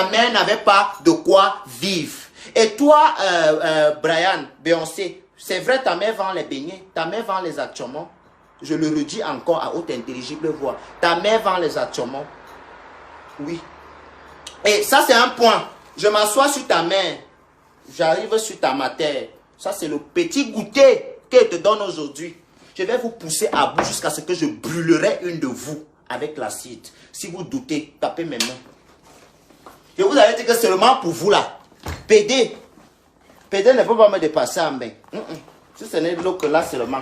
ta mère n'avait pas de quoi vivre. Et toi, Brian, Beyoncé, c'est vrai, ta mère vend les beignets, ta mère vend les atchomons. Je le redis encore à haute intelligible voix. Ta mère vend les atchomons. Oui. Et ça, c'est un point. Je m'assois sur ta main. J'arrive sur ta matière. Ça, c'est le petit goûter qu'elle te donne aujourd'hui. Je vais vous pousser à bout jusqu'à ce que je brûlerai une de vous avec l'acide. Si vous doutez, tapez mes mains. Je vous avais dit que seulement pour vous là. PD. PD ne peut pas me dépasser en bain. Si ce n'est l'eau que là seulement.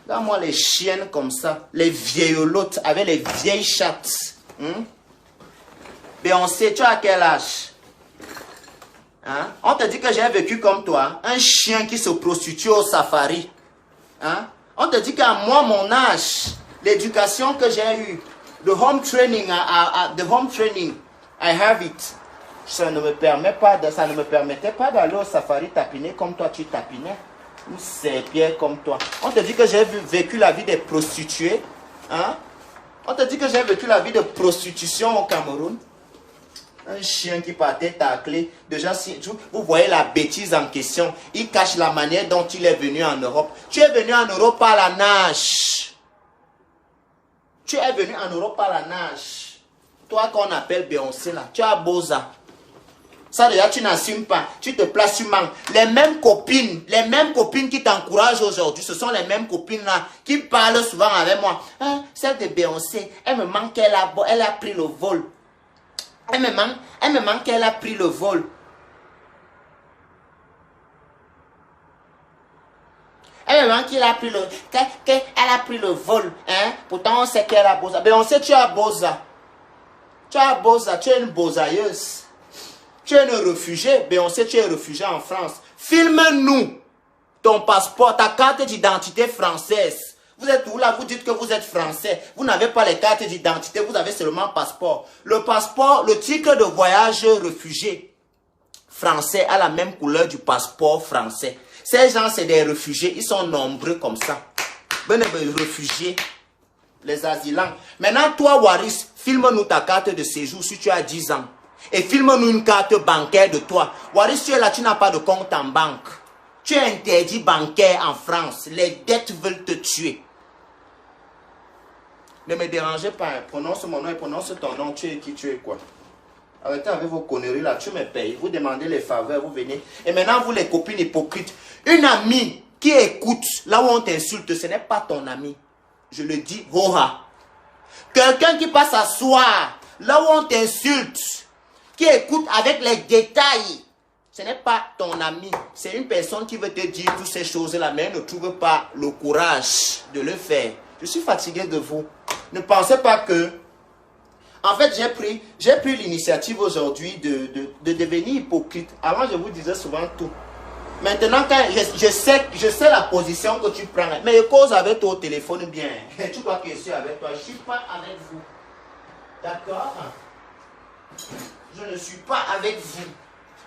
Là, moi, les chiennes comme ça, les vieillottes avec les vieilles chattes. Beyoncé, tu as quel âge? Hein? On te dit que j'ai vécu comme toi, un chien qui se prostitue au safari. Hein? On te dit qu'à moi, mon âge, l'éducation que j'ai eue, the home training, I have it. Ça ne me permettait pas d'aller au safari tapiner comme toi tu tapinais. Ou c'est bien comme toi. On te dit que j'ai vécu la vie des prostituées. Hein? On te dit que j'ai vécu la vie de prostitution au Cameroun. Un chien qui partait tacler. Déjà, si vous voyez la bêtise en question, il cache la manière dont il est venu en Europe. Tu es venu en Europe par la nage. Tu es venu en Europe par la nage. Toi qu'on appelle Beyoncé là, tu as Boza. Ça déjà, tu n'assumes pas. Tu te places sur manque. Les mêmes copines qui t'encouragent aujourd'hui, ce sont les mêmes copines là qui parlent souvent avec moi. Hein, celle de Beyoncé, elle me manque, elle a pris le vol. Elle me manque, elle a pris le vol. Elle me manque, elle a pris le, elle a pris le vol. Hein? Pourtant, on sait qu'elle a Boza. Beyoncé, tu as Boza. Tu as Boza, tu es une bozailleuse. Tu es une réfugiée. Beyoncé, tu es réfugiée en France. Filme-nous ton passeport, ta carte d'identité française. Vous êtes où là? Vous dites que vous êtes français. Vous n'avez pas les cartes d'identité, vous avez seulement passeport. Le passeport, le titre de voyage réfugié français a la même couleur du passeport français. Ces gens, c'est des réfugiés. Ils sont nombreux comme ça. Ben, les réfugiés, les asilants. Maintenant, toi, Waris, filme-nous ta carte de séjour si tu as 10 ans. Et filme-nous une carte bancaire de toi. Waris, tu es là, tu n'as pas de compte en banque. Tu es interdit bancaire en France. Les dettes veulent te tuer. Ne me dérangez pas. Prononce mon nom et prononce ton nom. Tu es qui, tu es quoi? Arrêtez avec vos conneries là. Tu me payes. Vous demandez les faveurs, vous venez. Et maintenant, vous les copines hypocrites. Une amie qui écoute là où on t'insulte, ce n'est pas ton ami. Je le dis, Roha. Quelqu'un qui passe à soir là où on t'insulte, qui écoute avec les détails, ce n'est pas ton ami. C'est une personne qui veut te dire toutes ces choses-là, mais elle ne trouve pas le courage de le faire. Je suis fatigué de vous. Ne pensez pas que... En fait, j'ai pris l'initiative aujourd'hui de devenir hypocrite. Avant, je vous disais souvent tout. Maintenant, quand je sais la position que tu prends, mais je cause avec toi au téléphone bien. Tu crois que je suis avec toi. Je ne suis pas avec vous. D'accord? Je ne suis pas avec vous.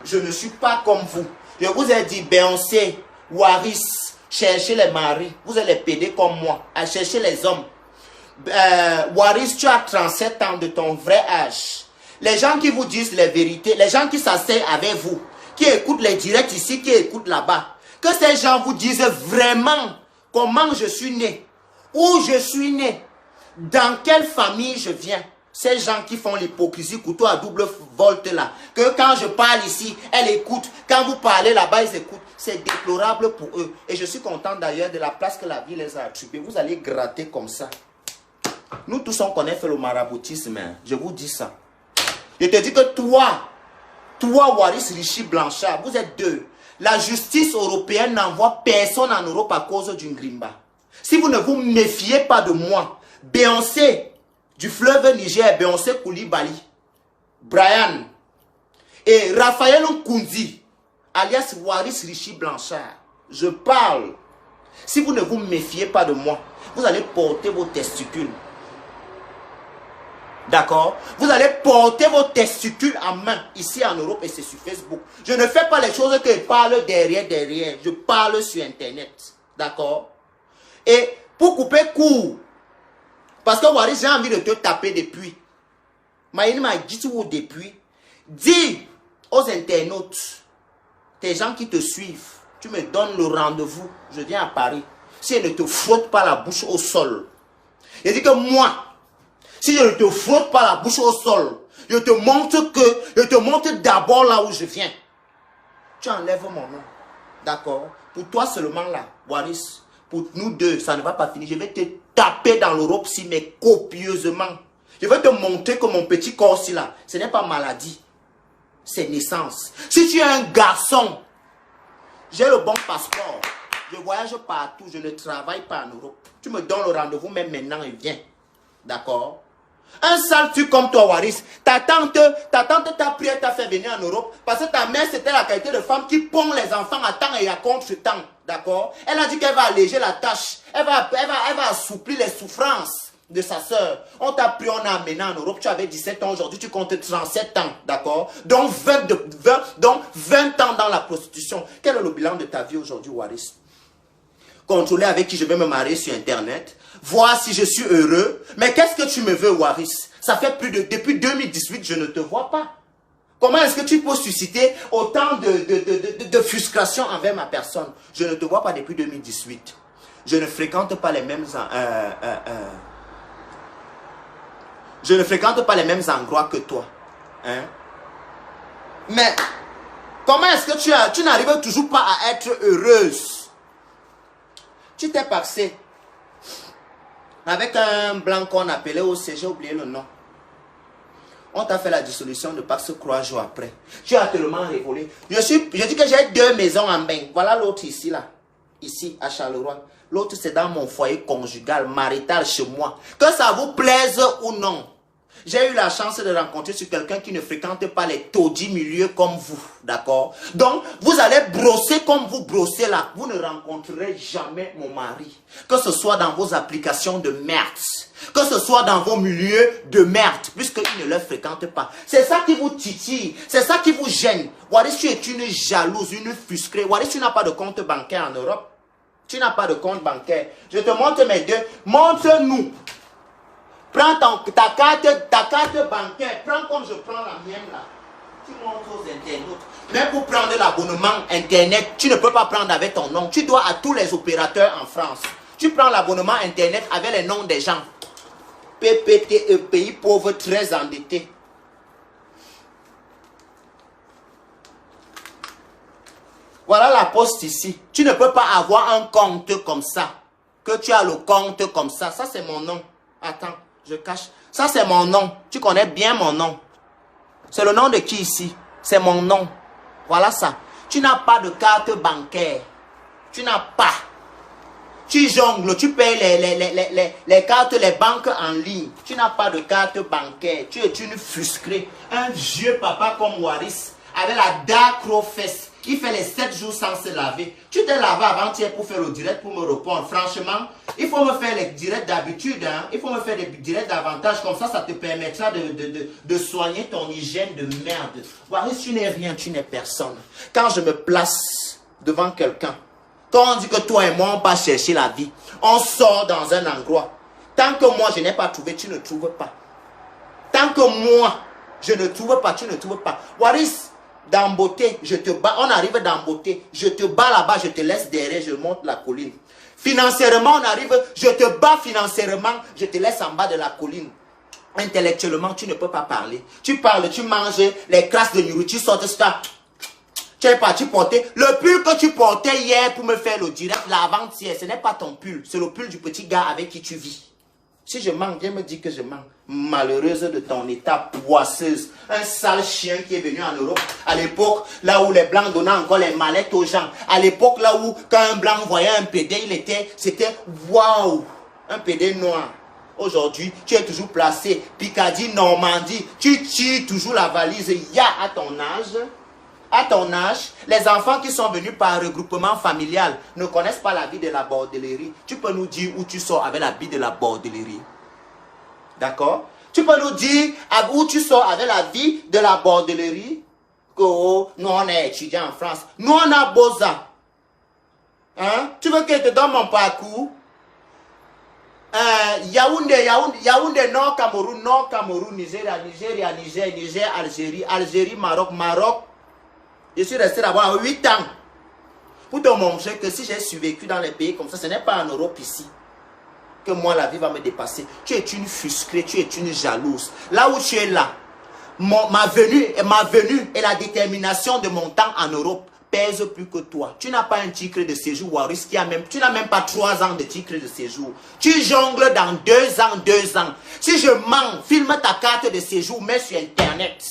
Je ne suis pas comme vous. Je vous ai dit, Beyoncé, Waris, cherchez les maris. Vous allez péder comme moi, à chercher les hommes. Waris, tu as 37 ans de ton vrai âge. Les gens qui vous disent les vérités, les gens qui s'asseyent avec vous, qui écoutent les directs ici, qui écoutent là-bas, que ces gens vous disent vraiment comment je suis né, où je suis né, dans quelle famille je viens. Ces gens qui font l'hypocrisie, couteau à double volte là, que quand je parle ici, elle écoute. Quand vous parlez là-bas, ils écoutent. C'est déplorable pour eux. Et je suis content d'ailleurs de la place que la vie les a attribuée. Vous allez gratter comme ça. Nous tous, on connaît fait le maraboutisme. Hein. Je vous dis ça. Je te dis que toi, Waris Richie Blanchard, vous êtes deux. La justice européenne n'envoie personne en Europe à cause d'une grimba. Si vous ne vous méfiez pas de moi, Beyoncé, du fleuve Niger, Beyoncé Koulibaly, Brian et Raphaël Nkunzi, alias Waris Richie Blanchard, je parle. Si vous ne vous méfiez pas de moi, vous allez porter vos testicules. D'accord? Vous allez porter vos testicules en main, ici en Europe, et c'est sur Facebook. Je ne fais pas les choses que je parle derrière. Je parle sur Internet. D'accord? Et pour couper court, parce que Waris, j'ai envie de te taper depuis. Maïni m'a dit depuis. Dis aux internautes, tes gens qui te suivent, tu me donnes le rendez-vous. Je viens à Paris. Si elle ne te frotte pas la bouche au sol. Il dit que moi, si je ne te frotte pas la bouche au sol, je te montre d'abord là où je viens. Tu enlèves mon nom. D'accord? Pour toi seulement là, Waris, pour nous deux, ça ne va pas finir. Je vais te taper dans l'Europe si, mais copieusement. Je vais te montrer que mon petit corps-ci là, ce n'est pas maladie. C'est naissance. Si tu es un garçon, j'ai le bon passeport. Je voyage partout, je ne travaille pas en Europe. Tu me donnes le rendez-vous même maintenant et viens. D'accord? Un sale truc comme toi, Waris, ta tante t'a pris et t'a fait venir en Europe parce que ta mère, c'était la qualité de femme qui pond les enfants à temps et à contre-temps. D'accord? Elle a dit qu'elle va alléger la tâche. Elle va assouplir les souffrances de sa soeur. On t'a pris, on a amené en Europe. Tu avais 17 ans, aujourd'hui tu comptes 37 ans. D'accord? Donc 20 ans dans la prostitution. Quel est le bilan de ta vie aujourd'hui, Waris? Contrôler avec qui je vais me marier sur Internet, voir si je suis heureux. Mais qu'est-ce que tu me veux, Waris? Ça fait depuis 2018, je ne te vois pas. Comment est-ce que tu peux susciter autant de frustration envers ma personne? Je ne te vois pas depuis 2018. Je ne fréquente pas les mêmes je ne fréquente pas les mêmes endroits que toi. Hein? Mais comment est-ce que tu n'arrives toujours pas à être heureuse? Tu t'es passé avec un blanc qu'on appelait aussi, j'ai oublié le nom. On t'a fait la dissolution de Pax 3 jours après. Tu as tellement révolé. Je dis que j'ai 2 maisons en bain. Voilà l'autre ici, là. Ici, à Charleroi. L'autre, c'est dans mon foyer conjugal, marital, chez moi. Que ça vous plaise ou non. J'ai eu la chance de rencontrer sur quelqu'un qui ne fréquente pas les taudis milieux comme vous, d'accord? Donc, vous allez brosser comme vous brossez là. Vous ne rencontrerez jamais mon mari. Que ce soit dans vos applications de merde, que ce soit dans vos milieux de merde, puisqu'il ne le fréquente pas. C'est ça qui vous titille, c'est ça qui vous gêne. Waris, tu es une jalouse, une frustrée. Waris, tu n'as pas de compte bancaire en Europe. Tu n'as pas de compte bancaire. Je te montre mes deux. Montre-nous. Prends ta carte bancaire, prends comme je prends la mienne là. Tu montres aux internautes. Mais pour prendre l'abonnement Internet, tu ne peux pas prendre avec ton nom. Tu dois à tous les opérateurs en France. Tu prends l'abonnement Internet avec les noms des gens. PPTE, pays pauvre, très endetté. Voilà la poste ici. Tu ne peux pas avoir un compte comme ça. Que tu as le compte comme ça. Ça, c'est mon nom. Attends. Je cache. Ça, c'est mon nom. Tu connais bien mon nom. C'est le nom de qui ici? C'est mon nom. Voilà ça. Tu n'as pas de carte bancaire. Tu n'as pas. Tu jongles. Tu payes les cartes, les banques en ligne. Tu n'as pas de carte bancaire. Tu es une frustrée. Un vieux papa comme Waris. Avec la dark row fesse. Il fait les 7 jours sans se laver. Tu t'es lavé avant-hier pour faire le direct, pour me répondre. Franchement, il faut me faire les directs d'habitude. Hein? Il faut me faire des directs davantage. Comme ça te permettra de soigner ton hygiène de merde. Waris, tu n'es rien, tu n'es personne. Quand je me place devant quelqu'un, quand on dit que toi et moi, on va chercher la vie, on sort dans un endroit. Tant que moi, je n'ai pas trouvé, tu ne trouves pas. Tant que moi, je ne trouve pas, tu ne trouves pas. Waris, dans beauté, je te bats. On arrive dans beauté. Je te bats là-bas, je te laisse derrière, je monte la colline. Financièrement, on arrive, je te bats financièrement, je te laisse en bas de la colline. Intellectuellement, tu ne peux pas parler. Tu parles, tu manges les crasses de nourriture, tu sortes ça. Tu es parti porter le pull que tu portais hier pour me faire le direct, l'avant-hier. Ce n'est pas ton pull, c'est le pull du petit gars avec qui tu vis. Si je mens, viens me dire que je mens. Malheureuse de ton état, poisseuse. Un sale chien qui est venu en Europe. À l'époque, là où les blancs donnaient encore les mallettes aux gens. À l'époque, là où, quand un blanc voyait un PD, c'était waouh. Un PD noir. Aujourd'hui, tu es toujours placé. Picardie, Normandie. Tu tires toujours la valise. Ya à ton âge. À ton âge, les enfants qui sont venus par regroupement familial ne connaissent pas la vie de la bordellerie. Tu peux nous dire où tu sors avec la vie de la bordellerie? D'accord? Tu peux nous dire où tu sors avec la vie de la bordellerie? Oh, nous on est étudiants en France. Nous on a Boza. Hein? Tu veux que je te donne mon parcours? Yaoundé, Nord Cameroun, Nigeria, Niger, Algérie, Maroc. Je suis resté là-bas 8 ans. Pour te montrer que si j'ai survécu dans les pays comme ça, ce n'est pas en Europe ici que moi la vie va me dépasser. Tu es une frustrée, tu es une jalouse. Là où tu es là, ma venue et la détermination de mon temps en Europe pèse plus que toi. Tu n'as pas un titre de séjour, Waris, tu n'as même pas 3 ans de titre de séjour. Tu jongles dans 2 ans. Si je mens, filme ta carte de séjour, mets sur Internet.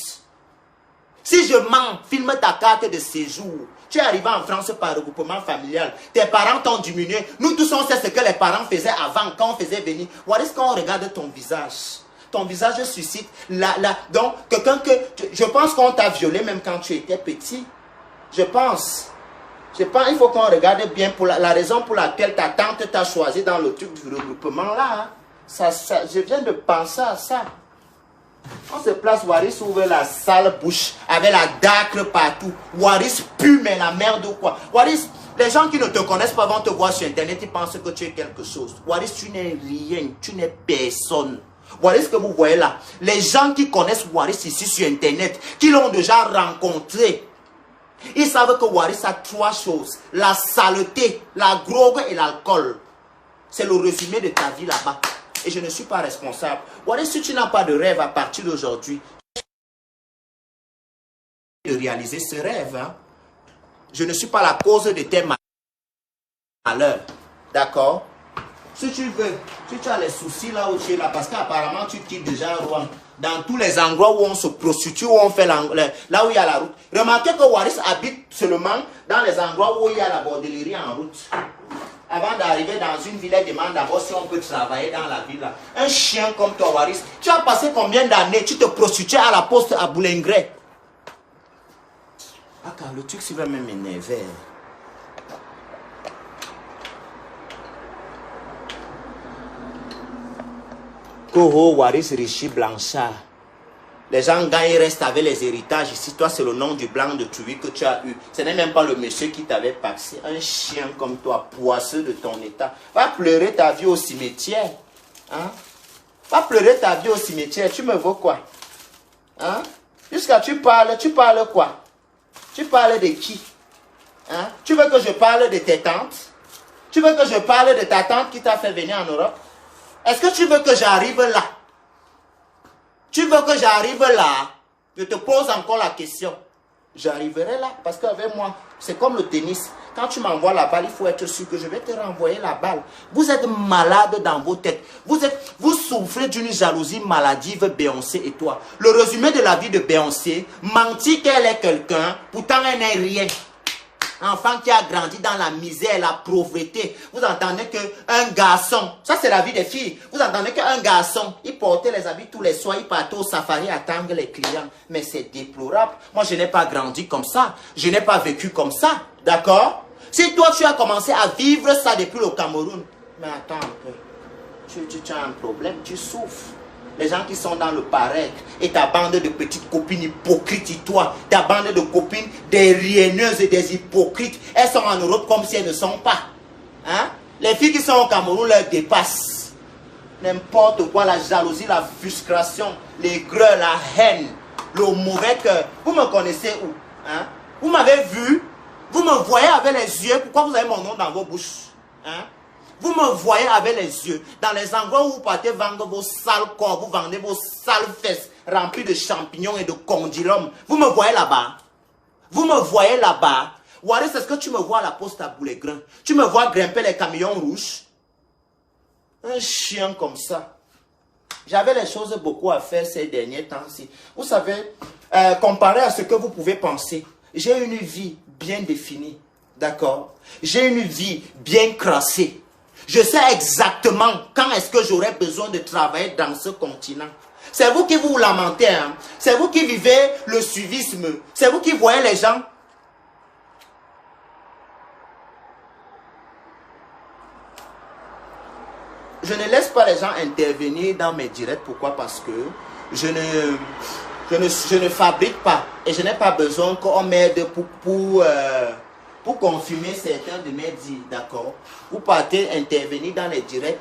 Si je mens, filme ta carte de séjour. Tu es arrivé en France par regroupement familial. Tes parents t'ont diminué. Nous tous, on sait ce que les parents faisaient avant, quand on faisait venir. Waris, quand on regarde ton visage suscite. Donc, quelqu'un que... Je pense qu'on t'a violé même quand tu étais petit. Je pense, il faut qu'on regarde bien pour la raison pour laquelle ta tante t'a choisi dans le truc du regroupement là. Hein. Je viens de penser à ça. On se place, Waris ouvre la sale bouche avec la dacre partout. Waris pue, mais la merde ou quoi. Waris, les gens qui ne te connaissent pas vont te voir sur Internet, ils pensent que tu es quelque chose. Waris, tu n'es rien, tu n'es personne. Waris que vous voyez là, les gens qui connaissent Waris ici sur Internet, qui l'ont déjà rencontré, ils savent que Waris a 3 choses. La saleté, la drogue et l'alcool. C'est le résumé de ta vie là-bas. Et je ne suis pas responsable. Waris, si tu n'as pas de rêve à partir d'aujourd'hui, de réaliser ce rêve, hein? Je ne suis pas la cause de tes malheurs. D'accord? Si tu veux, si tu as les soucis là où tu es là, parce qu'apparemment tu quittes déjà Rouen, dans tous les endroits où on se prostitue, où on fait là où il y a la route. Remarquez que Waris habite seulement dans les endroits où il y a la bordellerie en route. Avant d'arriver dans une ville, elle demande d'abord si on peut travailler dans la ville. Un chien comme toi, Waris, tu as passé combien d'années? Tu te prostituais à la poste à Boulingray. Ah, car le truc, ça va même m'énerver. Coro, Waris, Richie, Blanchard. Les gens gagnent, restent avec les héritages. Ici, toi, c'est le nom du blanc de Tuvi que tu as eu. Ce n'est même pas le monsieur qui t'avait passé. Un chien comme toi, poisseux de ton état. Va pleurer ta vie au cimetière. Hein? Va pleurer ta vie au cimetière. Tu me vois quoi? Hein? Jusqu'à tu parles quoi? Tu parles de qui? Hein? Tu veux que je parle de tes tantes? Tu veux que je parle de ta tante qui t'a fait venir en Europe? Est-ce que tu veux que j'arrive là? Tu veux que j'arrive là? Je te pose encore la question. J'arriverai là parce qu'avec moi, c'est comme le tennis. Quand tu m'envoies la balle, il faut être sûr que je vais te renvoyer la balle. Vous êtes malade dans vos têtes. Vous souffrez d'une jalousie maladive, Beyoncé et toi. Le résumé de la vie de Beyoncé, mentir qu'elle est quelqu'un, pourtant elle n'est rien. Enfant qui a grandi dans la misère, la pauvreté. Vous entendez qu'un garçon, ça c'est la vie des filles, vous entendez qu'un garçon, il portait les habits tous les soirs, il partait au safari attendre les clients. Mais c'est déplorable. Moi, je n'ai pas grandi comme ça. Je n'ai pas vécu comme ça. D'accord? Si toi, tu as commencé à vivre ça depuis le Cameroun, mais attends un peu. Tu as un problème, tu souffres. Les gens qui sont dans le paraître et ta bande de petites copines hypocrites, et toi, ta bande de copines des rienneuses et des hypocrites, elles sont en Europe comme si elles ne sont pas. Hein? Les filles qui sont au Cameroun leur dépassent. N'importe quoi, la jalousie, la frustration, l'aigreur, la haine, le mauvais cœur. Vous me connaissez où? Hein? Vous m'avez vu? Vous me voyez avec les yeux? Pourquoi vous avez mon nom dans vos bouches? Hein? Vous me voyez avec les yeux. Dans les endroits où vous partez vendre vos sales corps, vous vendez vos sales fesses remplies de champignons et de condylome. Vous me voyez là-bas. Vous me voyez là-bas. Waris, est-ce que tu me vois à la poste à Boulet-Grain? Tu me vois grimper les camions rouges? Un chien comme ça. J'avais les choses beaucoup à faire ces derniers temps-ci. Vous savez, comparé à ce que vous pouvez penser, j'ai une vie bien définie. D'accord? J'ai une vie bien crassée. Je sais exactement quand est-ce que j'aurai besoin de travailler dans ce continent. C'est vous qui vous lamentez. Hein? C'est vous qui vivez le suivisme. C'est vous qui voyez les gens. Je ne laisse pas les gens intervenir dans mes directs. Pourquoi? Parce que je ne fabrique pas. Et je n'ai pas besoin qu'on m'aide pour confirmer certains de mes dits, d'accord? Vous partez intervenir dans les directs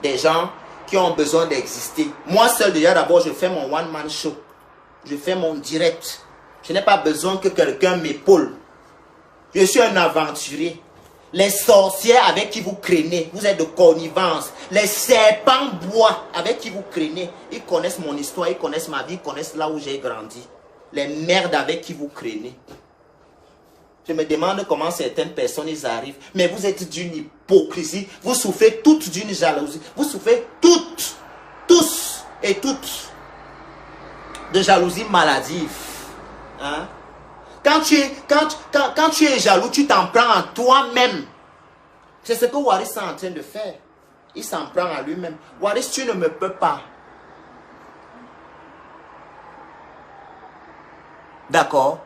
des gens qui ont besoin d'exister. Moi seul, déjà, d'abord, je fais mon one-man show. Je fais mon direct. Je n'ai pas besoin que quelqu'un m'épaule. Je suis un aventurier. Les sorcières avec qui vous craignez, vous êtes de connivence. Les serpents bois avec qui vous craignez, ils connaissent mon histoire, ils connaissent ma vie, ils connaissent là où j'ai grandi. Les merdes avec qui vous craignez. Je me demande comment certaines personnes ils arrivent. Mais vous êtes d'une hypocrisie. Vous souffrez toutes d'une jalousie. Vous souffrez toutes, tous et toutes de jalousie maladive. Hein? Quand tu es jaloux, tu t'en prends à toi-même. C'est ce que Waris est en train de faire. Il s'en prend à lui-même. Waris, tu ne me peux pas. D'accord?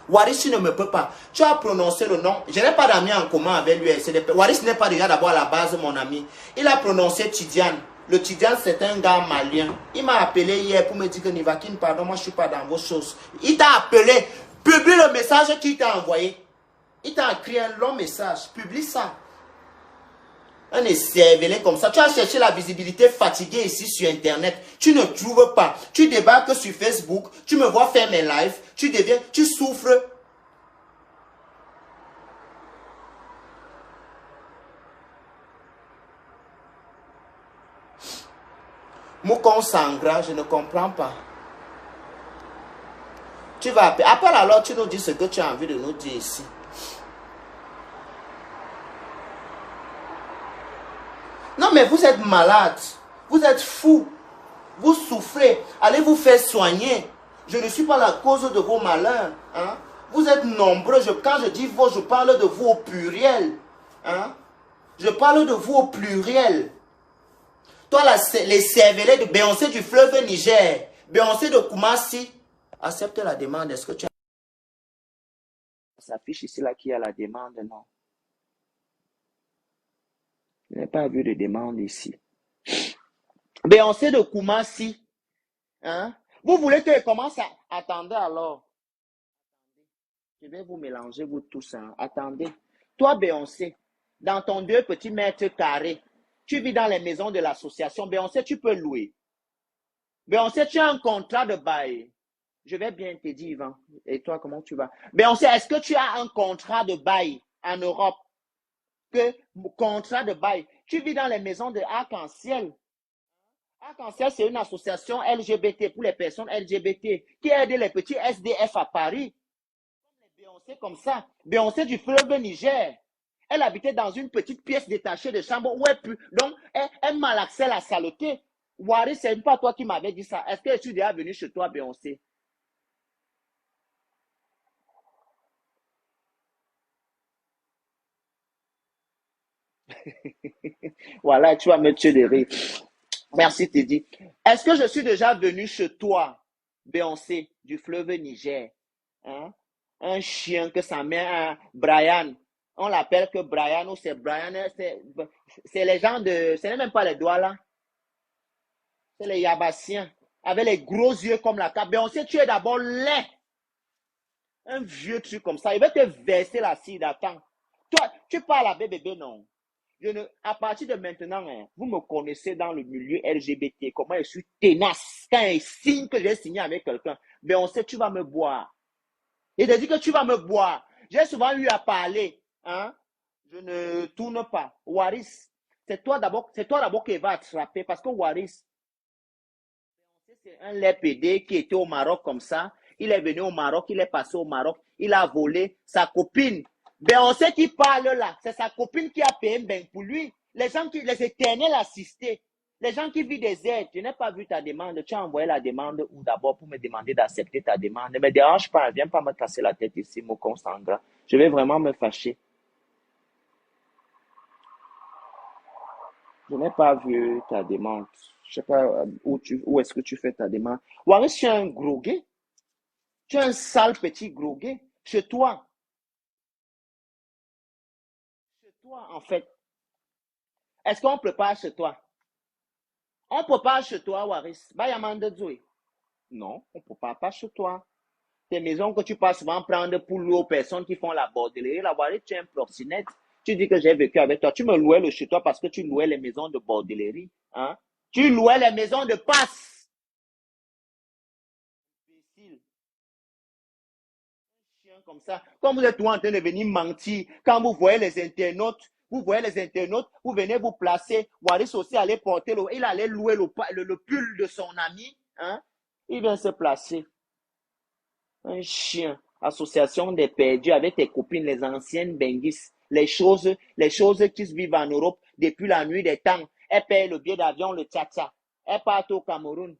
Waris, tu ne me peux pas. Tu as prononcé le nom. Je n'ai pas d'amis en commun avec lui. Waris n'est pas déjà d'abord à la base mon ami. Il a prononcé Tidiane. Le Tidiane, c'est un gars malien. Il m'a appelé hier pour me dire que Nivakin, pardon, moi je ne suis pas dans vos choses. Il t'a appelé. Publie le message qu'il t'a envoyé. Il t'a écrit un long message. Publie ça. Un écervelé comme ça. Tu as cherché la visibilité fatiguée ici sur Internet. Tu ne trouves pas. Tu débarques sur Facebook. Tu me vois faire mes lives. Tu souffres. Moukon Sangra, je ne comprends pas. Tu vas appeler. Appelle alors, tu nous dis ce que tu as envie de nous dire ici. Non, mais vous êtes malade. Vous êtes fou. Vous souffrez. Allez vous faire soigner. Je ne suis pas la cause de vos malheurs. Hein? Vous êtes nombreux. Quand je dis vous, je parle de vous au pluriel. Hein? Je parle de vous au pluriel. Toi, les cervelets de Beyoncé du fleuve Niger, Beyoncé de Koumassi, accepte la demande. Est-ce que tu as... Ça s'affiche ici, là, qui a la demande, non. Je n'ai pas vu de demande ici. Beyoncé de Koumassi. Hein? Vous voulez que je commence à... Attendez alors. Je vais vous mélanger, vous tous. Hein? Attendez. Toi, Beyoncé, dans ton 2 petits mètres carrés, tu vis dans les maisons de l'association. Beyoncé, tu peux louer. Beyoncé, tu as un contrat de bail. Je vais bien te dire, Yvan. Et toi, comment tu vas? Beyoncé, est-ce que tu as un contrat de bail en Europe? Contrat de bail. Tu vis dans les maisons de Arc-en-Ciel. Arc-en-Ciel, c'est une association LGBT pour les personnes LGBT qui aide les petits SDF à Paris. Beyoncé comme ça. Beyoncé du fleuve Niger. Elle habitait dans une petite pièce détachée de chambre où donc, elle malaxait la saleté. Waris, c'est pas toi qui m'avais dit ça. Est-ce que je suis déjà venu chez toi, Beyoncé? Voilà, tu vas me tuer de rire. Merci, Teddy. Est-ce que je suis déjà venu chez toi, Beyoncé, du fleuve Niger? Hein? Un chien que sa mère, Brian. On l'appelle que Brian ou c'est Brian. C'est les gens de... Ce n'est même pas les doigts là. C'est les Yabassiens. Avec les gros yeux comme la cape. Beyoncé, tu es d'abord laid. Un vieux truc comme ça. Il va te verser l'acide. Attends. Toi, tu parles à bébé, non? À partir de maintenant, hein, vous me connaissez dans le milieu LGBT, comment je suis ténace. Quand il signe que j'ai signé avec quelqu'un, Beyoncé, tu vas me boire. Il te dit que tu vas me boire. J'ai souvent eu à parler. Hein? Je ne tourne pas. Waris, c'est toi d'abord qui va attraper parce que Waris, c'est un LPD qui était au Maroc comme ça. Il est venu au Maroc, il est passé au Maroc, il a volé sa copine. Beyoncé qui parle là, c'est sa copine qui a payé un bain pour lui. Les éternels assistés, les gens qui vivent des aides. Je n'ai pas vu ta demande. Tu as envoyé la demande ou d'abord pour me demander d'accepter ta demande. Ne me dérange pas, viens pas me casser la tête ici, mon Constangra. Je vais vraiment me fâcher. Je n'ai pas vu ta demande. Je ne sais pas où est-ce que tu fais ta demande. Waris, tu es un gros gay. Tu es un sale petit gros gay. Chez toi. Chez toi, en fait. Est-ce qu'on prépare chez toi? On prépare chez toi, Waris. Bayamande Zoé. Non, on ne prépare pas chez toi. Tes maisons que tu passes souvent prendre pour louer aux personnes qui font la bordellerie. La Waris, tu es un proxénète. Tu dis que j'ai vécu avec toi. Tu me louais le chez toi parce que tu louais les maisons de bordellerie. Hein? Tu louais les maisons de passe. Imbécile. Chien comme ça. Quand vous êtes tout en train de venir mentir, quand vous voyez les internautes, vous venez vous placer. Waris aussi allait porter, il allait louer le pull de son ami. Hein? Il vient se placer. Un chien. Association des perdus avec tes copines, les anciennes benguis. Les choses qui se vivent en Europe depuis la nuit des temps. Elle paye le billet d'avion, le tcha-tcha. Elle part au Cameroun.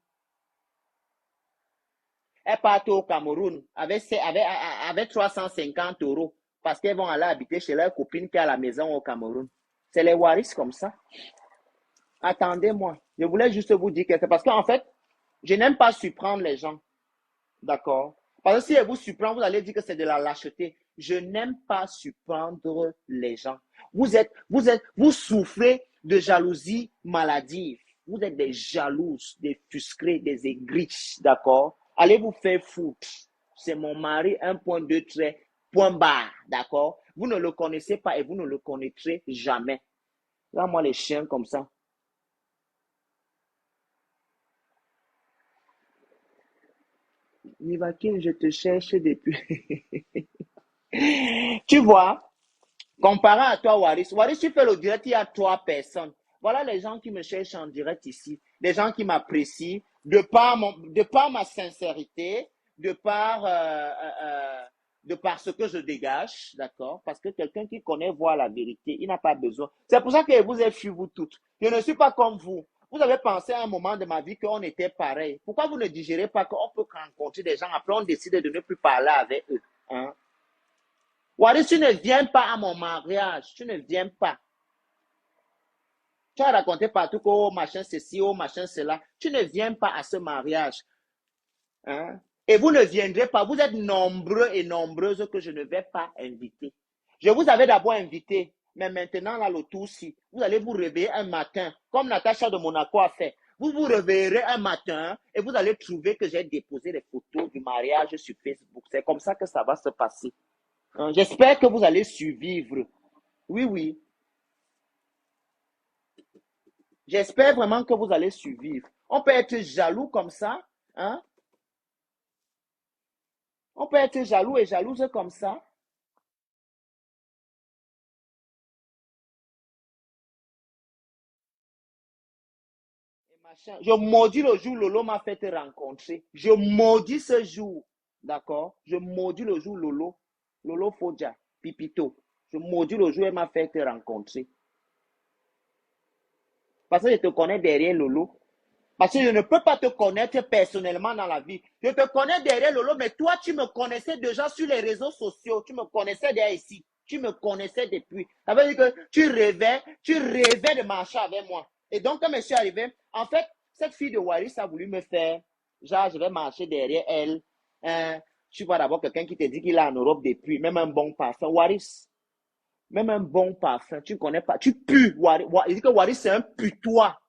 Elle part au Cameroun avec 350 euros parce qu'elles vont aller habiter chez leur copine qui a la maison au Cameroun. C'est les Waris comme ça. Attendez-moi. Je voulais juste vous dire que c'est parce qu'en fait, je n'aime pas surprendre les gens. D'accord? Parce que si elle vous surprend, vous allez dire que c'est de la lâcheté. Je n'aime pas surprendre les gens. Vous souffrez de jalousie maladive. Vous êtes des jalouses, des frustrés, des aigris, d'accord? Allez vous faire foutre. C'est mon mari, 1.2 trait, point barre, d'accord? Vous ne le connaissez pas et vous ne le connaîtrez jamais. Là, moi, les chiens comme ça. Nivakin, je te cherche depuis. Tu vois? Comparé à toi, Waris. Waris, tu fais le direct, il y a 3 personnes. Voilà les gens qui me cherchent en direct ici. Des gens qui m'apprécient de par ma sincérité, de par ce que je dégage, d'accord? Parce que quelqu'un qui connaît voit la vérité, il n'a pas besoin. C'est pour ça que vous êtes fui, vous toutes. Je ne suis pas comme vous. Vous avez pensé à un moment de ma vie qu'on était pareil. Pourquoi vous ne digérez pas qu'on peut rencontrer des gens, après on décide de ne plus parler avec eux, hein? Waris, tu ne viens pas à mon mariage. Tu ne viens pas. Tu as raconté partout que oh, machin ceci, oh, machin cela. Tu ne viens pas à ce mariage. Hein? Et vous ne viendrez pas. Vous êtes nombreux et nombreuses que je ne vais pas inviter. Je vous avais d'abord invité. Mais maintenant, là, le tout-ci, vous allez vous réveiller un matin, comme Natacha de Monaco a fait. Vous vous réveillerez un matin et vous allez trouver que j'ai déposé les photos du mariage sur Facebook. C'est comme ça que ça va se passer. Hein? J'espère que vous allez survivre. Oui, oui. J'espère vraiment que vous allez survivre. On peut être jaloux comme ça, hein? On peut être jaloux et jalouse comme ça. Et machin. Je maudis le jour où Lolo m'a fait te rencontrer. Je maudis ce jour. D'accord? Je maudis le jour où Lolo Fodja, Pipito. Je maudis le jour où elle m'a fait te rencontrer. Parce que je te connais derrière Lolo. Parce que je ne peux pas te connaître personnellement dans la vie. Je te connais derrière Lolo, mais toi, tu me connaissais déjà sur les réseaux sociaux. Tu me connaissais déjà ici. Tu me connaissais depuis. Ça veut dire que tu rêvais de marcher avec moi. Et donc, quand je suis arrivé, en fait, cette fille de Waris a voulu me faire, genre, je vais marcher derrière elle. Tu vois d'abord quelqu'un qui te dit qu'il est en Europe depuis, même un bon parfum. Waris, même un bon parfum, tu ne connais pas. Tu pues. Il dit que Waris, c'est un putois.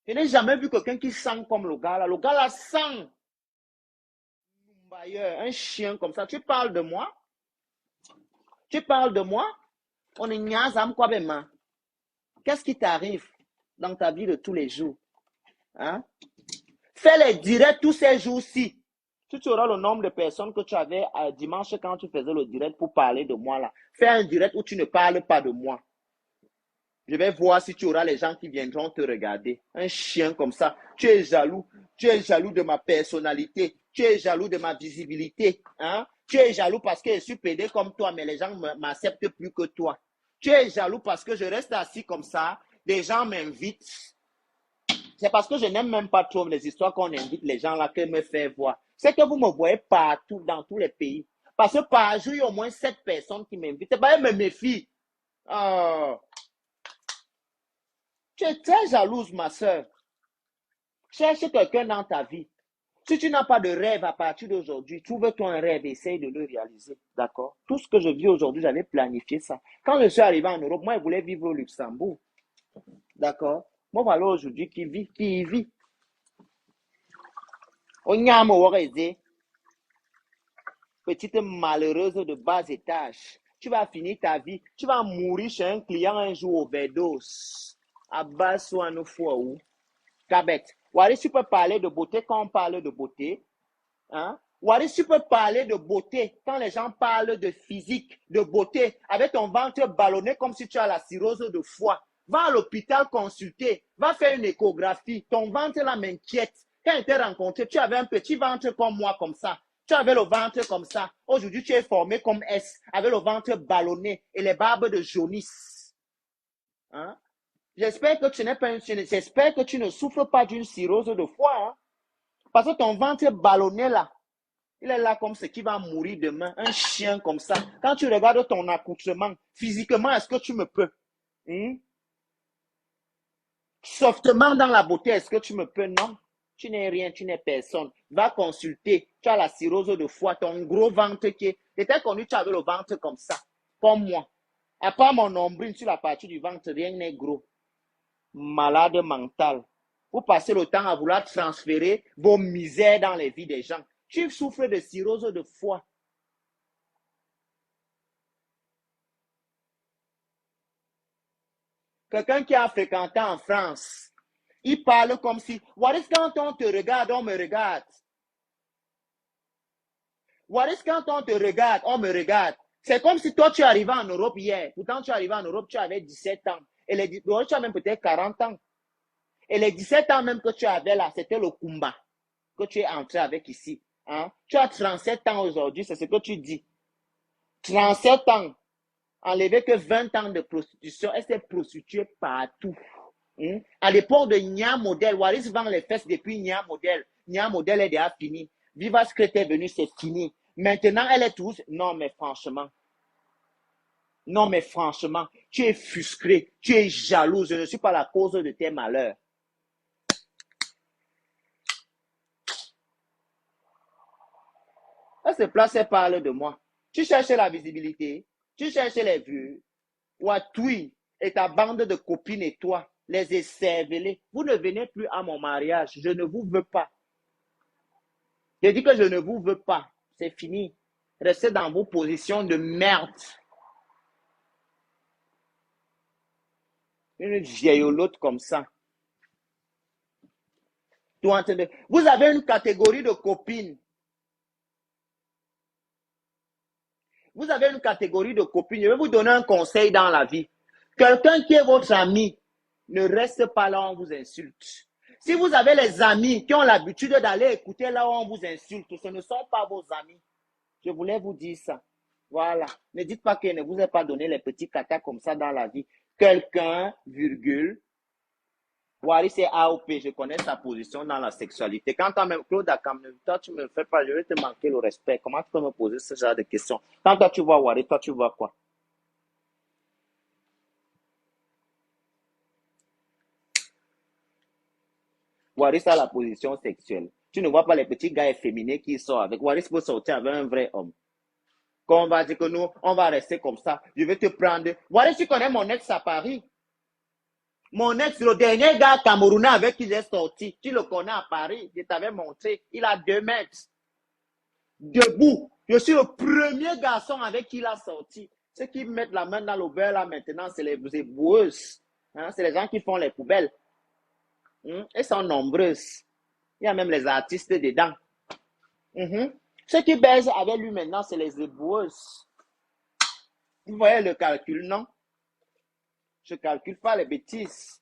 Je n'ai jamais vu quelqu'un qui sent comme le gars là. Le gars là sent un chien comme ça. Tu parles de moi? Tu parles de moi? On est niazam quoi ben. Qu'est-ce qui t'arrive dans ta vie de tous les jours? Hein? Fais les directs tous ces jours-ci. Tu auras le nombre de personnes que tu avais dimanche quand tu faisais le direct pour parler de moi là. Fais un direct où tu ne parles pas de moi. Je vais voir si tu auras les gens qui viendront te regarder. Un chien comme ça. Tu es jaloux. Tu es jaloux de ma personnalité. Tu es jaloux de ma visibilité. Hein? Tu es jaloux parce que je suis pédé comme toi, mais les gens ne m'acceptent plus que toi. Tu es jaloux parce que je reste assis comme ça. Des gens m'invitent. C'est parce que je n'aime même pas trop les histoires qu'on invite les gens là que me fait voir. C'est que vous me voyez partout, dans tous les pays. Parce que par jour, il y a au moins 7 personnes qui m'invitent. C'est pas elles me méfient. Oh. Tu es très jalouse, ma soeur. Cherche quelqu'un dans ta vie. Si tu n'as pas de rêve à partir d'aujourd'hui, trouve-toi un rêve et essaye de le réaliser. D'accord? Tout ce que je vis aujourd'hui, j'avais planifié ça. Quand je suis arrivé en Europe, moi, je voulais vivre au Luxembourg. D'accord? Moi, voilà aujourd'hui qui y vit. Onyama Wareze, petite malheureuse de bas étage. tu vas finir ta vie. Tu vas mourir chez un client un jour overdose. Abat-toi une fois où. Cabet. Waris, tu peux parler de beauté quand on parle de beauté. Hein? Waris, tu peux parler de beauté quand les gens parlent de physique, de beauté, avec ton ventre ballonné comme si tu as la cirrhose de foie. Va à l'hôpital consulter, va faire une échographie. Ton ventre là m'inquiète. Quand je t'ai rencontré, tu avais un petit ventre comme moi, comme ça. Tu avais le ventre comme ça. Aujourd'hui, tu es formé comme S, avec le ventre ballonné et les barbes de jaunisse. Hein? J'espère que j'espère que tu ne souffres pas d'une cirrhose de foie. Hein? Parce que ton ventre ballonné là, il est là comme ce qui va mourir demain. Un chien comme ça. Quand tu regardes ton accoutrement, physiquement, est-ce que tu me peux? Softement dans la beauté, est-ce que tu me peux? Non. Tu n'es rien, tu n'es personne. Va consulter. Tu as la cirrhose de foie, ton gros ventre qui est... J'étais connu, tu avais le ventre comme ça, comme moi. À part mon nombril sur la partie du ventre, rien n'est gros. Malade mental. Vous passez le temps à vouloir transférer vos misères dans les vies des gens. Tu souffres de cirrhose de foie. Quelqu'un qui a fréquenté en France, il parle comme si, Waris, quand on te regarde, on me regarde. Waris, quand on te regarde, on me regarde. C'est comme si toi, tu arrivais en Europe hier. Pourtant, tu arrivais en Europe, tu avais 17 ans. Et tu as même peut-être 40 ans. Et les 17 ans même que tu avais là, c'était le Kumba que tu es entré avec ici. Hein? Tu as 37 ans aujourd'hui, c'est ce que tu dis. 37 ans. Enlever que 20 ans de prostitution, elle s'est prostituée partout. À l'époque de Nia Model, Waris vend les fesses depuis Nia Model. Nia Model est déjà fini. Viva Secret est venu, c'est fini. Maintenant, elle est tous. Non, mais franchement. Non, mais franchement, tu es frustré, tu es jaloux. Je ne suis pas la cause de tes malheurs. Elle se place et parle de moi. Tu cherches la visibilité, tu cherches les vues. Ouatoui et ta bande de copines et toi, les écervelés, vous ne venez plus à mon mariage. Je ne vous veux pas. Je dis que je ne vous veux pas. C'est fini. Restez dans vos positions de merde. Une vieillotte comme ça. Vous avez une catégorie de copines. Vous avez une catégorie de copines. Je vais vous donner un conseil dans la vie. Quelqu'un qui est votre ami, ne reste pas là où on vous insulte. Si vous avez les amis qui ont l'habitude d'aller écouter là où on vous insulte, ce ne sont pas vos amis. Je voulais vous dire ça. Voilà. Ne dites pas qu'il ne vous a pas donné les petits catas comme ça dans la vie. Quelqu'un, virgule, Waris c'est AOP, je connais sa position dans la sexualité. Quand toi même, Claude Akam, toi tu me fais pas, je vais te manquer le respect. Comment tu peux me poser ce genre de questions? Quand toi tu vois Waris, toi tu vois quoi? Waris a la position sexuelle. Tu ne vois pas les petits gars efféminés qui sortent avec. Waris peut sortir avec un vrai homme. Quand on va dire que nous, on va rester comme ça, je vais te prendre. Waris, tu connais mon ex à Paris? Mon ex, le dernier gars camerounais avec qui j'ai sorti, tu le connais à Paris, je t'avais montré, il a 2 mètres. Debout. Je suis le premier garçon avec qui il a sorti. Ceux qui mettent la main dans le beurre là maintenant, c'est les éboueuses. Hein? C'est les gens qui font les poubelles. Elles sont nombreuses. Il y a même les artistes dedans. Ceux qui baisent avec lui maintenant, c'est les éboueuses. Vous voyez le calcul, non? Je ne calcule pas les bêtises.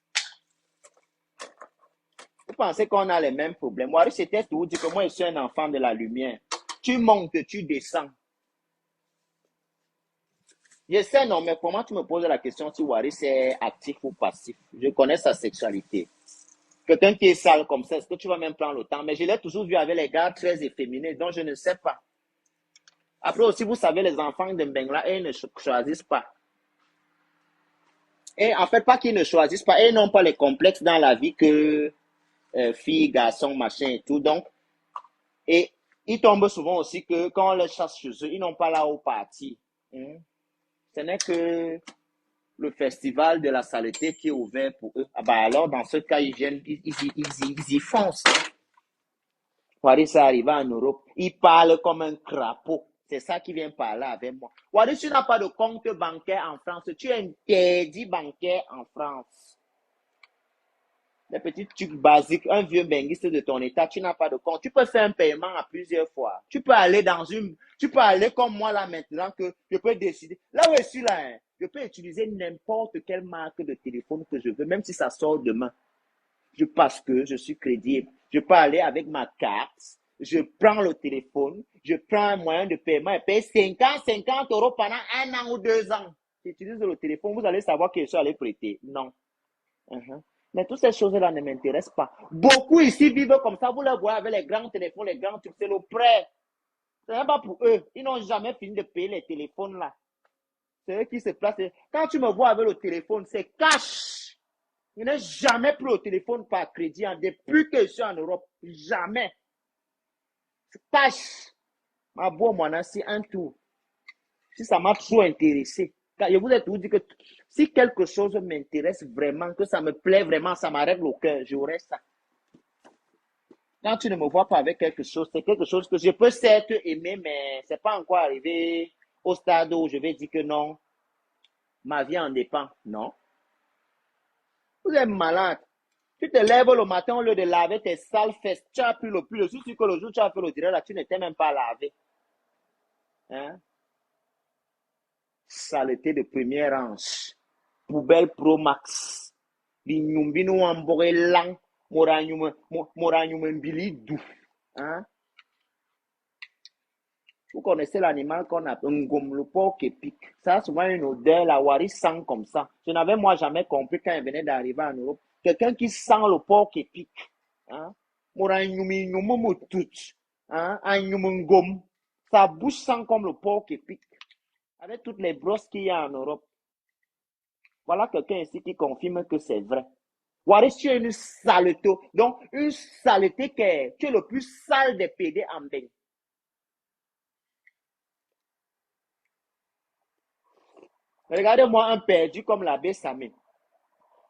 Vous pensez qu'on a les mêmes problèmes? Moi, c'était tout dire que moi, je suis un enfant de la lumière. Tu montes, tu descends. Je sais, non, mais comment tu me poses la question si Waris est actif ou passif? Je connais sa sexualité. Quelqu'un qui est sale comme ça, est-ce que tu vas même prendre le temps? Mais je l'ai toujours vu avec les gars très efféminés, donc je ne sais pas. Après aussi, vous savez, les enfants de Mbengla, ils ne choisissent pas. Et en fait, pas qu'ils ne choisissent pas, ils n'ont pas les complexes dans la vie que filles, garçons, machin et tout. Donc, et ils tombent souvent aussi que quand on les chasse chez eux, ils n'ont pas là où partir. Ce n'est que le festival de la saleté qui est ouvert pour eux. Ah bah alors, dans ce cas, ils viennent, ils y foncent. Waris est arrivé en Europe. Il parle comme un crapaud. C'est ça qui vient par là avec moi. Wadi, tu n'as pas de compte bancaire en France. Tu es interdit bancaire en France. Les petits trucs basiques, un vieux benguiste de ton état, tu n'as pas de compte. Tu peux faire un paiement à plusieurs fois. Tu peux aller comme moi là maintenant que je peux décider. Là où je suis là, hein, je peux utiliser n'importe quelle marque de téléphone que je veux, même si ça sort demain. Parce que je suis crédible. Je peux aller avec ma carte, je prends le téléphone, je prends un moyen de paiement et paye 50 euros pendant 1 an ou 2 ans. J'utilise le téléphone, vous allez savoir que je suis allé prêter. Non. Mais toutes ces choses-là ne m'intéressent pas. Beaucoup ici vivent comme ça. Vous les voyez avec les grands téléphones, les grands trucs, c'est le prêt. Ce n'est pas pour eux. Ils n'ont jamais fini de payer les téléphones là. C'est eux qui se placent. Quand tu me vois avec le téléphone, c'est cash. Je n'ai jamais pris le téléphone par crédit depuis que je suis en Europe. Jamais. C'est cash. Ma bonne, moi, c'est un tour. Si ça m'a trop intéressé. Je vous ai tout dit que si quelque chose m'intéresse vraiment, que ça me plaît vraiment, ça m'arrête le cœur, j'aurai ça. Quand tu ne me vois pas avec quelque chose, c'est quelque chose que je peux certes aimer, mais c'est pas encore arrivé au stade où je vais dire que non, ma vie en dépend. Non. Vous êtes malade. Tu te lèves le matin au lieu de laver tes sales fesses. Tu as pris le pull. Je suis sûr que le jour où tu as fait le direct, là, tu n'étais même pas lavé. Hein? Saleté de première range. Poubelle Pro Max. Binyumbinu ambore lang. Moranyume mbili dou. Hein? Vous connaissez l'animal qu'on appelle un gomme, le porc qui pique. Ça a souvent une odeur, la wari sent comme ça. Je n'avais moi jamais compris quand il venait d'arriver en Europe. Quelqu'un qui sent le porc qui pique. Hein? Hein? Sa bouche sent comme le porc qui pique. Avec toutes les brosses qu'il y a en Europe. Voilà quelqu'un ici qui confirme que c'est vrai. Wari, tu es une saleté. Donc, une saleté tu es le plus sale des PD en bain. Regardez-moi un perdu comme l'abbé Samé.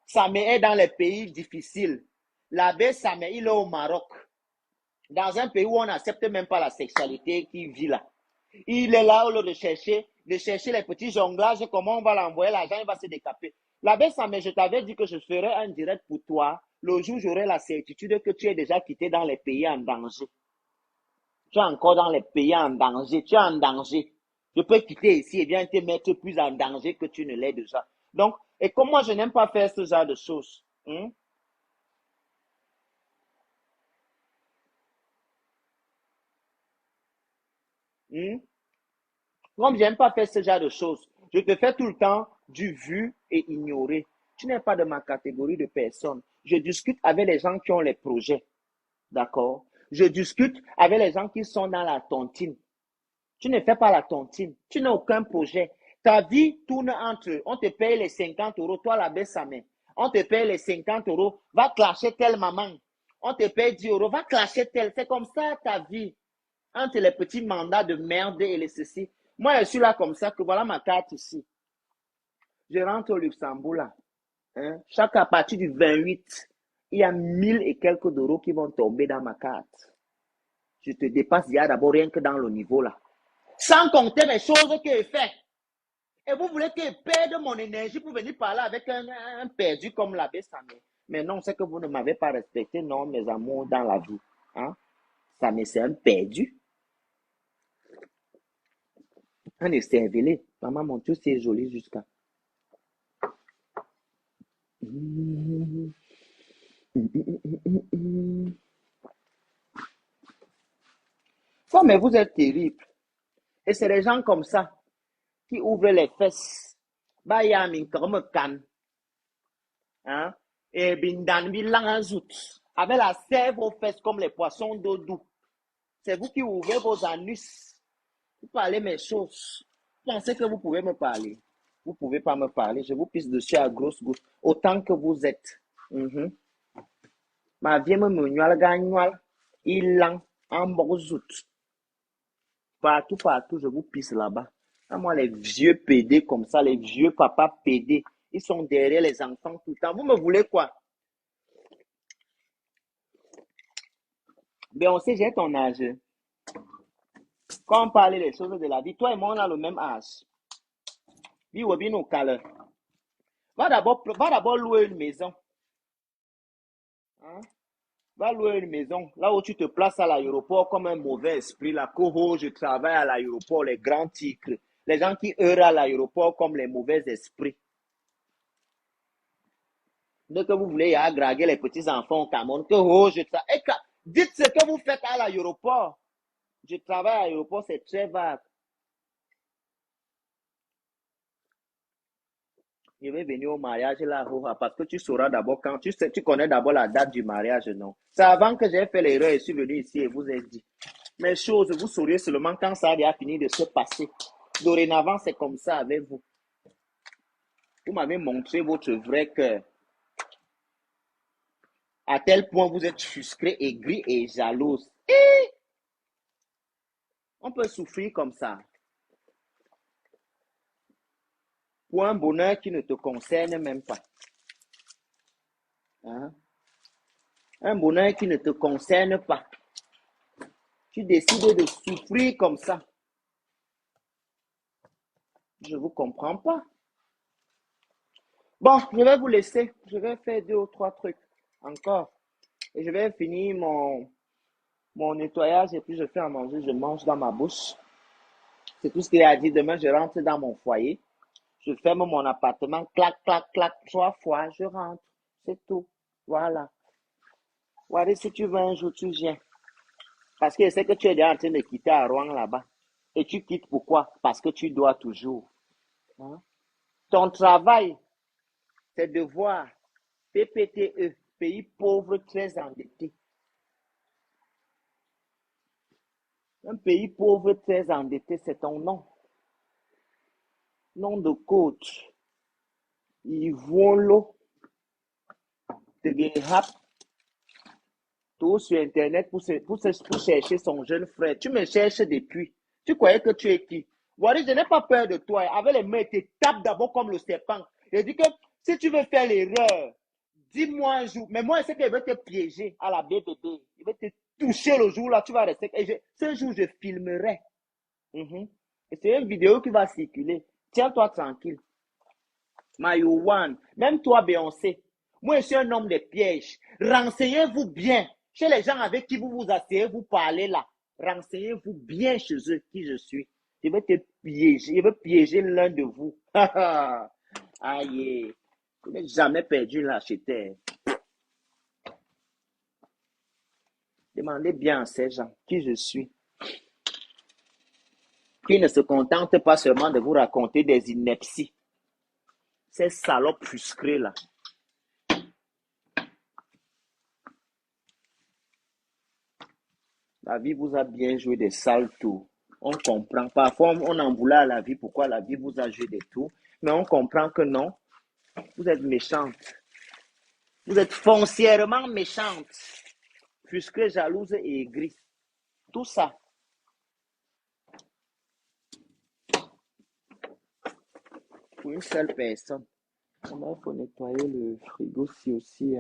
Samé est dans les pays difficiles. L'abbé Samé, il est au Maroc. Dans un pays où on n'accepte même pas la sexualité qui vit là. Il est là au lieu de chercher les petits jonglages, comment on va l'envoyer, l'argent, il va se décaper. L'abbé Samé, je t'avais dit que je ferais un direct pour toi le jour où j'aurai la certitude que tu es déjà quitté dans les pays en danger. Tu es encore dans les pays en danger, tu es en danger. Je peux quitter ici et bien te mettre plus en danger que tu ne l'es déjà. Donc, et comme moi, je n'aime pas faire ce genre de choses. Comme j'aime pas faire ce genre de choses, je te fais tout le temps du vu et ignoré. Tu n'es pas de ma catégorie de personnes. Je discute avec les gens qui ont les projets. D'accord? Je discute avec les gens qui sont dans la tontine. Tu ne fais pas la tontine. Tu n'as aucun projet. Ta vie tourne entre, on te paye les 50 euros, toi la baisse sa main. On te paye les 50 euros, va clasher telle maman. On te paye 10 euros, va clasher telle. C'est comme ça ta vie. Entre les petits mandats de merde et les ceci. Moi, je suis là comme ça, que voilà ma carte ici. Je rentre au Luxembourg là. Hein? À partir du 28, il y a 1000 et quelques euros qui vont tomber dans ma carte. Je te dépasse il y a d'abord rien que dans le niveau là. Sans compter les choses que je fais. Et vous voulez que je perde mon énergie pour venir parler avec un perdu comme l'abbé Samé. Mais non, c'est que vous ne m'avez pas respecté, non, mes amours, dans la vie. Hein? Samé, c'est un perdu. Un écervelé. Maman, mon Dieu, c'est joli jusqu'à. Ça, mais vous êtes terrible. Et c'est les gens comme ça qui ouvrent les fesses. Bah, y'a min comme can. Hein? Et bindan bilang zout. Avec la sève aux fesses comme les poissons d'eau doux. C'est vous qui ouvrez vos anus. Vous parlez mes choses. Vous pensez que vous pouvez me parler. Vous ne pouvez pas me parler. Je vous pisse dessus à grosse goutte. Autant que vous êtes. Ma vie me menual gagnoal. Ilang. Amborzout. Partout, partout, je vous pisse là-bas. Moi, les vieux PD comme ça, les vieux papas PD, ils sont derrière les enfants tout le temps. Vous me voulez quoi? Ben, on sait, j'ai ton âge. Quand on parle des choses de la vie, toi et moi, on a le même âge. Va d'abord louer une maison. Hein? Va louer une maison. Là où tu te places à l'aéroport comme un mauvais esprit, là, Coho, je travaille à l'aéroport, les grands tigres. Les gens qui heurent à l'aéroport comme les mauvais esprits. Dès que vous voulez y aller draguer les petits enfants au Cameroun, dites ce que vous faites à l'aéroport. Je travaille à l'aéroport, c'est très vague. Je vais venir au mariage là, parce que tu sauras d'abord quand tu sais, tu connais d'abord la date du mariage, non? C'est avant que j'ai fait l'erreur et je suis venu ici et vous ai dit. Mais choses, vous saurez seulement quand ça a fini de se passer. Dorénavant, c'est comme ça avec vous. Vous m'avez montré votre vrai cœur. À tel point vous êtes frustré, aigri et jalouse. Et on peut souffrir comme ça. Pour un bonheur qui ne te concerne même pas. Hein? Un bonheur qui ne te concerne pas. Tu décides de souffrir comme ça. Je ne vous comprends pas. Bon, je vais vous laisser. Je vais faire 2 ou 3 trucs encore. Et je vais finir mon nettoyage et puis je fais à manger. Je mange dans ma bouche. C'est tout ce qu'il a dit. Demain, je rentre dans mon foyer. Je ferme mon appartement. Clac, clac, clac. 3 fois. Je rentre. C'est tout. Voilà. Voilà, si tu veux un jour, tu viens. Parce que je sais que tu es déjà en train de quitter à Rouen là-bas. Et tu quittes pourquoi? Parce que tu dois toujours. Hein? Ton travail, c'est de voir PPTE, pays pauvre très endetté. Un pays pauvre très endetté, c'est ton nom. Nom de coach. Yvonlo. Tegehap. Tout sur Internet pour chercher son jeune frère. Tu me cherches depuis. Tu croyais que tu es qui? Voilà, je n'ai pas peur de toi. Avec les mains, tu tapes d'abord comme le serpent. Je dis que si tu veux faire l'erreur, dis-moi un jour. Mais moi, je sais qu'il va te piéger à la BBB. Il va te toucher le jour là, tu vas rester. Ce jour, je filmerai. Et c'est une vidéo qui va circuler. Tiens-toi tranquille. Mayowan, même toi, Beyoncé. Moi, je suis un homme de pièges. Renseignez-vous bien. Chez les gens avec qui vous vous asseyez, vous parlez là. Renseignez-vous bien chez eux qui je suis. Je vais te piéger. Je vais piéger l'un de vous. Aïe. Je n'ai jamais perdu une lâcheté. Demandez bien à ces gens qui je suis. Qui ne se contentent pas seulement de vous raconter des inepties. Ces salopes frustrées là. La vie vous a bien joué des sales tours. On comprend. Parfois, on en voulait à la vie pourquoi la vie vous a joué des tours. Mais on comprend que non. Vous êtes méchante. Vous êtes foncièrement méchante. Frustrée, jalouse et aigrie. Tout ça. Pour une seule personne. Il faut nettoyer le frigo aussi.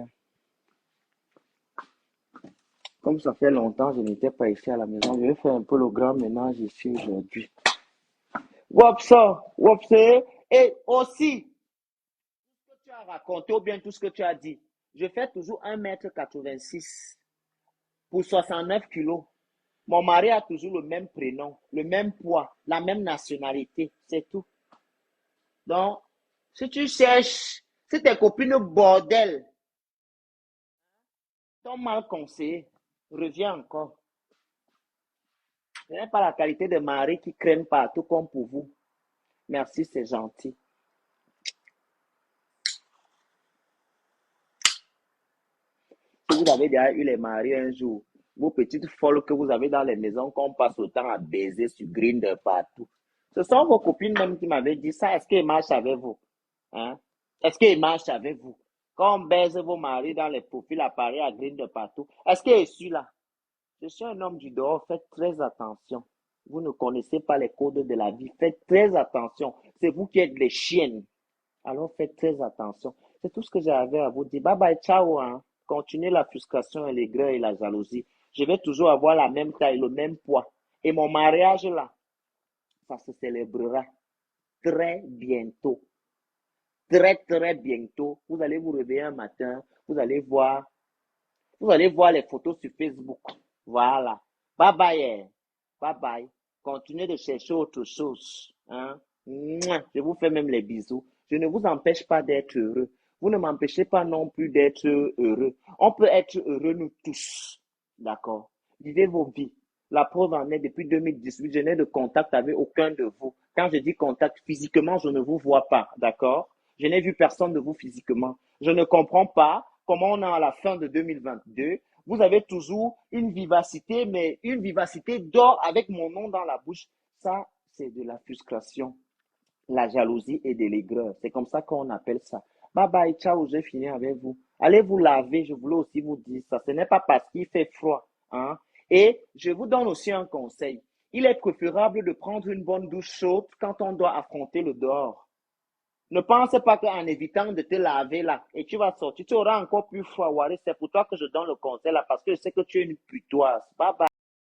Comme ça fait longtemps que je n'étais pas ici à la maison, je vais faire un peu le grand ménage ici aujourd'hui. Wopsa, et aussi, tout ce que tu as raconté ou bien tout ce que tu as dit, je fais toujours 1,86 m pour 69 kilos. Mon mari a toujours le même prénom, le même poids, la même nationalité, c'est tout. Donc, si tu cherches, si tes copines bordel t'ont mal conseillé, reviens encore. Je n'ai pas la qualité de mari qui craignent partout comme pour vous. Merci, c'est gentil. Si vous avez déjà eu les maris un jour, vos petites folles que vous avez dans les maisons qu'on passe le temps à baiser sur Grindr partout. Ce sont vos copines même qui m'avaient dit ça. Est-ce qu'ils marchent avec vous? Hein? Est-ce qu'ils marchent avec vous? Quand on baise vos maris dans les profils appareils à Grindr partout, est-ce que je suis là? Je suis un homme du dehors, faites très attention. Vous ne connaissez pas les codes de la vie, faites très attention. C'est vous qui êtes les chiennes. Alors faites très attention. C'est tout ce que j'avais à vous dire. Bye bye, ciao. Hein. Continuez la frustration et l'aigreur et la jalousie. Je vais toujours avoir la même taille, le même poids. Et mon mariage là, ça se célébrera très bientôt. Très, très bientôt. Vous allez vous réveiller un matin, vous allez voir les photos sur Facebook. Voilà. Bye bye. Bye bye. Continuez de chercher autre chose. Hein? Je vous fais même les bisous. Je ne vous empêche pas d'être heureux. Vous ne m'empêchez pas non plus d'être heureux. On peut être heureux nous tous. D'accord? Vivez vos vies. La preuve en est, depuis 2018, je n'ai de contact avec aucun de vous. Quand je dis contact physiquement, je ne vous vois pas. D'accord? Je n'ai vu personne de vous physiquement. Je ne comprends pas comment on est à la fin de 2022. Vous avez toujours une vivacité, mais une vivacité d'or avec mon nom dans la bouche. Ça, c'est de la frustration, la jalousie et de l'aigreur. C'est comme ça qu'on appelle ça. Bye bye, ciao, j'ai fini avec vous. Allez vous laver, je voulais aussi vous dire ça. Ce n'est pas parce qu'il fait froid. Hein? Et je vous donne aussi un conseil. Il est préférable de prendre une bonne douche chaude quand on doit affronter le dehors. Ne pense pas qu'en évitant de te laver là, et tu vas sortir, tu auras encore plus froid. C'est pour toi que je donne le conseil là, parce que je sais que tu es une putoise. Bye bye.